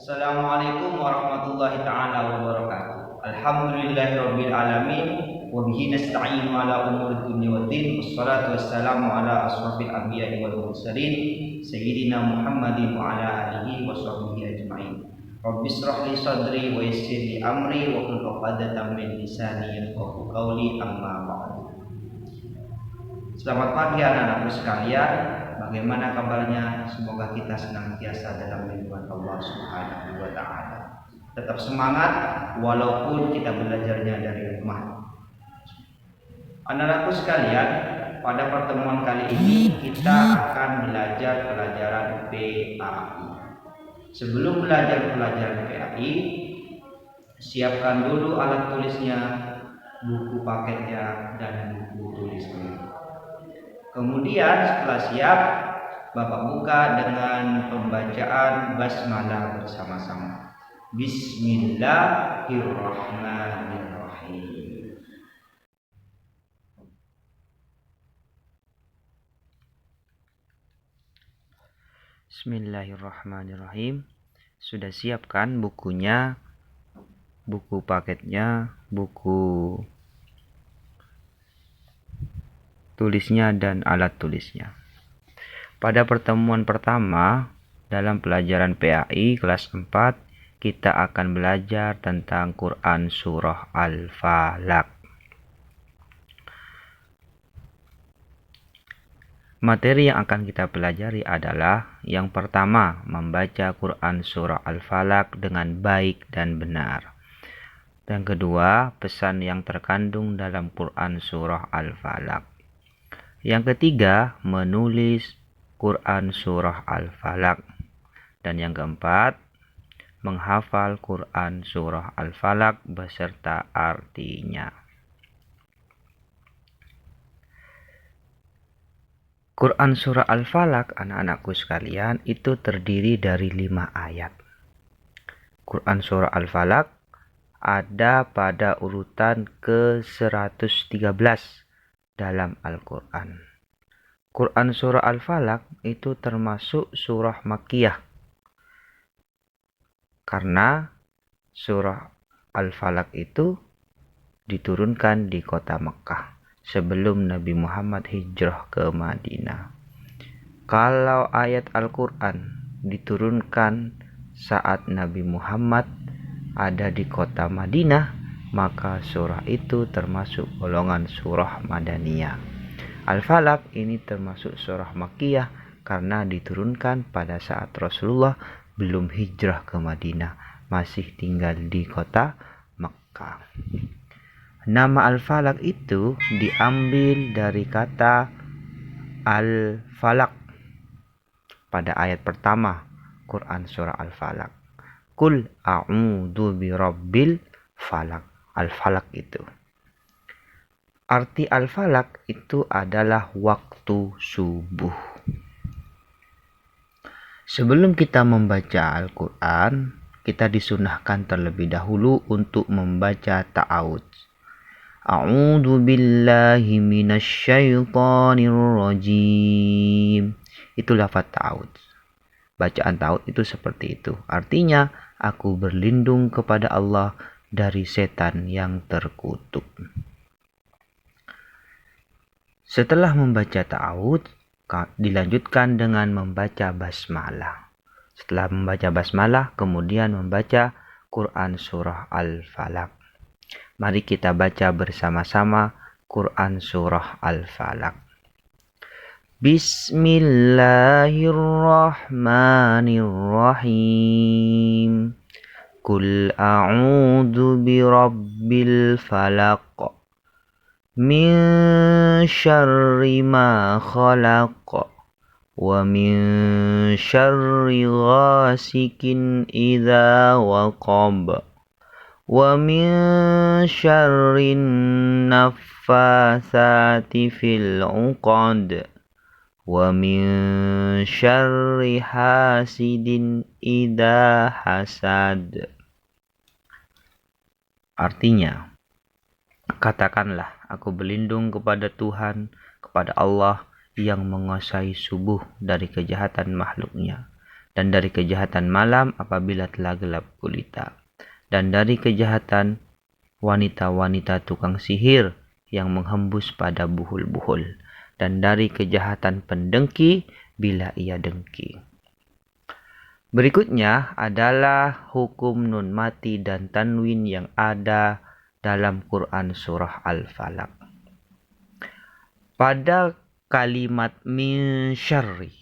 Assalamualaikum warahmatullahi taala wabarakatuh. Alhamdulillahirabbil alamin wa bihi nasta'inu ala umuri dunya waddin. Wassalatu wassalamu ala asrofil anbiya'i wal mursalin sayyidina Muhammadin wa ala alihi wa sahbihi ajma'in. Rabbi shrah li sadri wa yassir li amri wa hlul 'uqdatam min lisani yafqahu qawli, amma ba'du. Selamat pagi anak-anakku sekalian. Bagaimana kabarnya? Semoga kita senantiasa dalam lindungan Allah Subhanahu wa taala. Tetap semangat walaupun kita belajarnya dari rumah. Anak-anakku sekalian, pada pertemuan kali ini kita akan belajar pelajaran PAI. Sebelum belajar pelajaran PAI, siapkan dulu alat tulisnya, buku paketnya, dan buku tulisnya. Kemudian setelah siap, Bapak buka dengan pembacaan basmalah bersama-sama. Bismillahirrahmanirrahim. Bismillahirrahmanirrahim. Sudah siapkan bukunya, buku paketnya, buku tulisnya, dan alat tulisnya. Pada pertemuan pertama dalam pelajaran PAI kelas 4, kita akan belajar tentang Quran Surah Al-Falaq. Materi yang akan kita pelajari adalah yang pertama, membaca Quran Surah Al-Falaq dengan baik dan benar. Yang kedua, pesan yang terkandung dalam Quran Surah Al-Falaq. Yang ketiga, menulis Quran Surah Al-Falaq. Dan yang keempat, menghafal Quran Surah Al-Falaq beserta artinya. Quran Surah Al-Falaq, anak-anakku sekalian, itu terdiri dari 5 ayat. Quran Surah Al-Falaq ada pada urutan ke-113 dalam Al-Quran. Quran Surah Al-Falaq itu termasuk surah Makkiyah, karena surah Al-Falaq itu diturunkan di kota Mekkah sebelum Nabi Muhammad hijrah ke Madinah. Kalau ayat Al-Quran diturunkan saat Nabi Muhammad ada di kota Madinah, maka surah itu termasuk golongan surah Madaniyah. Al-Falaq ini termasuk surah Makkiyah karena diturunkan pada saat Rasulullah belum hijrah ke Madinah, masih tinggal di kota Mekkah. Nama Al-Falaq itu diambil dari kata Al-Falaq pada ayat pertama Quran Surah Al-Falaq. Qul a'udzu birabbil falaq. Al-Falaq itu. Arti Al-Falaq itu adalah waktu subuh. Sebelum kita membaca Al-Quran, kita disunahkan terlebih dahulu untuk membaca ta'awudz. A'udzu billahi minasyaitonir rajim. Itu lafaz ta'awudz. Bacaan ta'awudz itu seperti itu. Artinya, aku berlindung kepada Allah dari setan yang terkutuk. Setelah membaca ta'awudz, dilanjutkan dengan membaca basmalah. Setelah membaca basmalah, kemudian membaca Quran Surah Al-Falaq. Mari kita baca bersama-sama Quran Surah Al-Falaq. Bismillahirrahmanirrahim. Qul a'udzu birabbil falaq min syarri ma khalaq wa min syarri ghasikin idza waqab wa min syarri naffatsati fil 'uqad wa min syarri hasidin idza hasad. Artinya, katakanlah, aku berlindung kepada Tuhan, kepada Allah yang menguasai subuh dari kejahatan makhluknya, dan dari kejahatan malam apabila telah gelap gulita, dan dari kejahatan wanita-wanita tukang sihir yang menghembus pada buhul-buhul, dan dari kejahatan pendengki bila ia dengki. Berikutnya adalah hukum nun mati dan tanwin yang ada dalam Quran surah Al-Falaq. Pada kalimat min syarri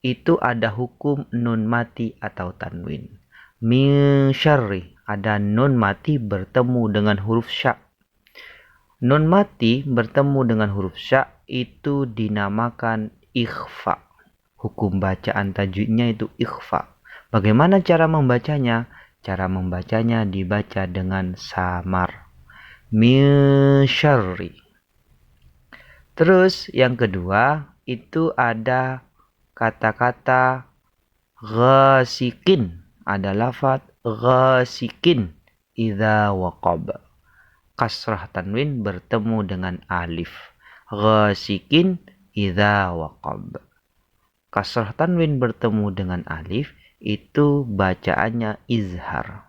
itu ada hukum nun mati atau tanwin. Min syarri ada nun mati bertemu dengan huruf sya. Nun mati bertemu dengan huruf sya itu dinamakan ikhfa. Hukum bacaan tajwidnya itu ikhfa. Bagaimana cara membacanya? Cara membacanya dibaca dengan samar. Min syarri. Terus yang kedua itu ada kata-kata ghasikin. Ada lafaz ghasikin idza waqab. Kasrah tanwin bertemu dengan alif. Ghasikin idza waqab. Kasrah tanwin bertemu dengan alif itu bacaannya izhar.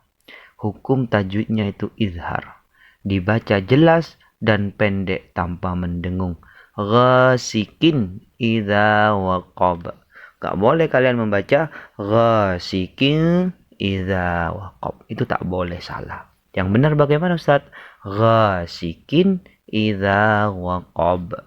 Hukum tajwidnya itu izhar. Dibaca jelas dan pendek tanpa mendengung. Ghasikin idza waqab. Gak boleh kalian membaca ghasikin idza waqab. Itu tak boleh, salah. Yang benar bagaimana Ustaz? Ghasikin idza waqab.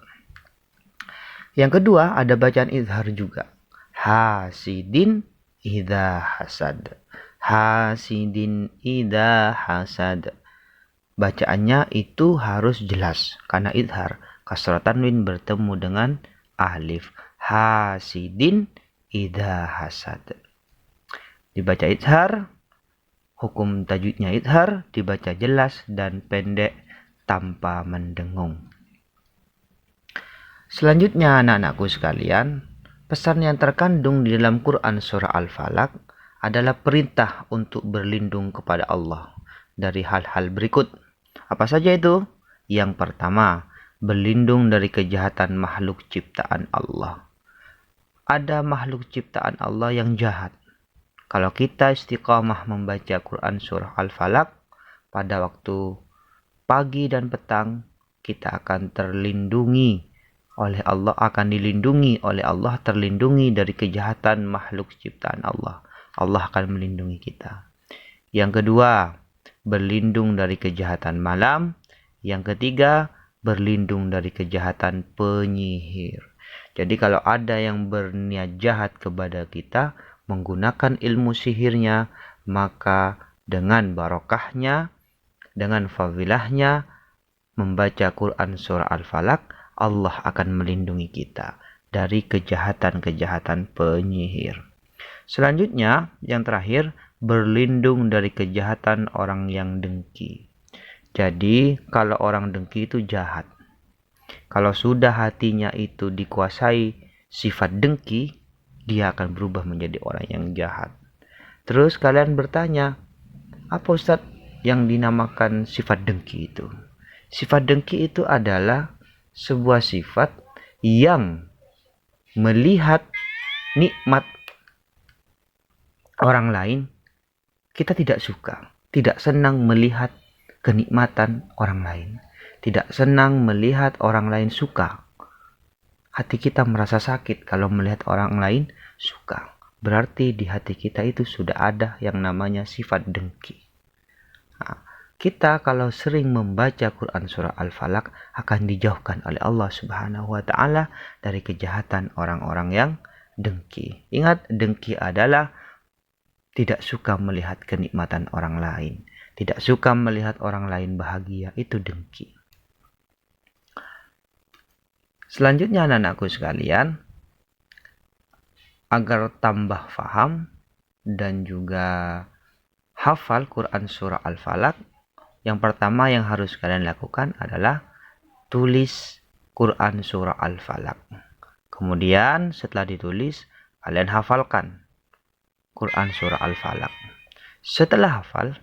Yang kedua ada bacaan izhar juga. Hasidin idza hasad. Hasidin idza hasad. Bacaannya itu harus jelas karena izhar. Kasrah tanwin bertemu dengan alif. Hasidin idza hasad. Dibaca izhar. Hukum tajwidnya izhar. Dibaca jelas dan pendek tanpa mendengung. Selanjutnya anak-anakku sekalian, pesan yang terkandung di dalam Quran surah Al-Falaq adalah perintah untuk berlindung kepada Allah dari hal-hal berikut. Apa saja itu? Yang pertama, berlindung dari kejahatan makhluk ciptaan Allah. Ada makhluk ciptaan Allah yang jahat. Kalau kita istiqamah membaca Quran surah Al-Falaq pada waktu pagi dan petang, kita akan terlindungi oleh Allah, akan dilindungi oleh Allah, terlindungi dari kejahatan makhluk ciptaan Allah. Allah akan melindungi kita. Yang kedua, berlindung dari kejahatan malam. Yang ketiga, berlindung dari kejahatan penyihir. Jadi kalau ada yang berniat jahat kepada kita, menggunakan ilmu sihirnya, maka dengan barokahnya, dengan fadilahnya, membaca Quran surah Al-Falaq, Allah akan melindungi kita dari kejahatan-kejahatan penyihir. Selanjutnya, yang terakhir, berlindung dari kejahatan orang yang dengki. Jadi, kalau orang dengki itu jahat. Kalau sudah hatinya itu dikuasai sifat dengki, dia akan berubah menjadi orang yang jahat. Terus kalian bertanya, apa Ustadz yang dinamakan sifat dengki itu? Sifat dengki itu adalah sebuah sifat yang melihat nikmat orang lain, kita tidak suka, tidak senang melihat kenikmatan orang lain, tidak senang melihat orang lain suka. Hati kita merasa sakit kalau melihat orang lain suka. Berarti di hati kita itu sudah ada yang namanya sifat dengki. Nah, kita kalau sering membaca Quran surah Al-Falaq akan dijauhkan oleh Allah Subhanahu wa taala dari kejahatan orang-orang yang dengki. Ingat, dengki adalah tidak suka melihat kenikmatan orang lain, tidak suka melihat orang lain bahagia, itu dengki. Selanjutnya anak-anakku sekalian, agar tambah faham dan juga hafal Quran surah Al-Falaq, yang pertama yang harus kalian lakukan adalah tulis Quran surah Al-Falaq. Kemudian setelah ditulis, kalian hafalkan Quran surah Al-Falaq. Setelah hafal,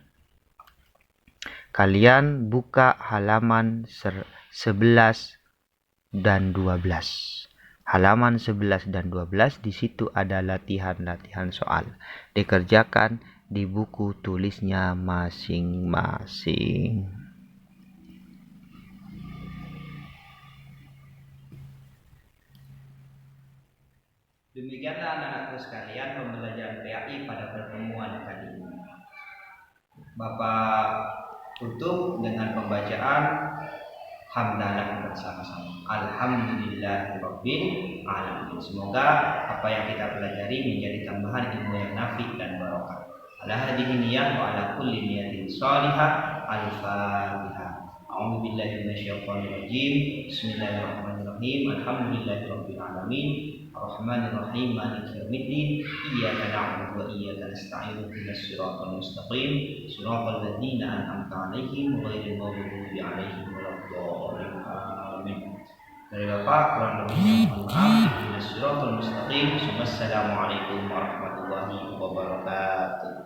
kalian buka halaman 11 dan 12. halaman 11 dan 12. Di situ ada latihan-latihan soal. Dikerjakan di buku tulisnya masing-masing. Demikianlah anak-anakku sekalian pembelajaran PAI pada pertemuan kali ini. Bapak tutup dengan pembacaan hamdalah bersama-sama. Alhamdulillahirabbil alamin. Semoga apa yang kita pelajari menjadi tambahan ilmu yang nafi dan barokah. Ala hadhihi niyyah wa ala kulli niyatin shalihah. Al-Fatihah. A'udzu billahi minasyaitonir rajim. Bismillahirrahmanirrahim. Alhamdulillahirabbil alamin. Ar-Rahmanir-Rahim. Maliki yaumiddin. Iyyaka na'budu wa iyyaka nasta'in. Ihdinas siratal mustaqim. Siratal ladzina an'amta 'alaihim ghairil maghdubi 'alaihim waladdallin. Amin. Dari Bapak kurang lebihnya mohon maaf. Ihdinas siratal mustaqim. Wassalamualaikum warahmatullahi wabarakatuh.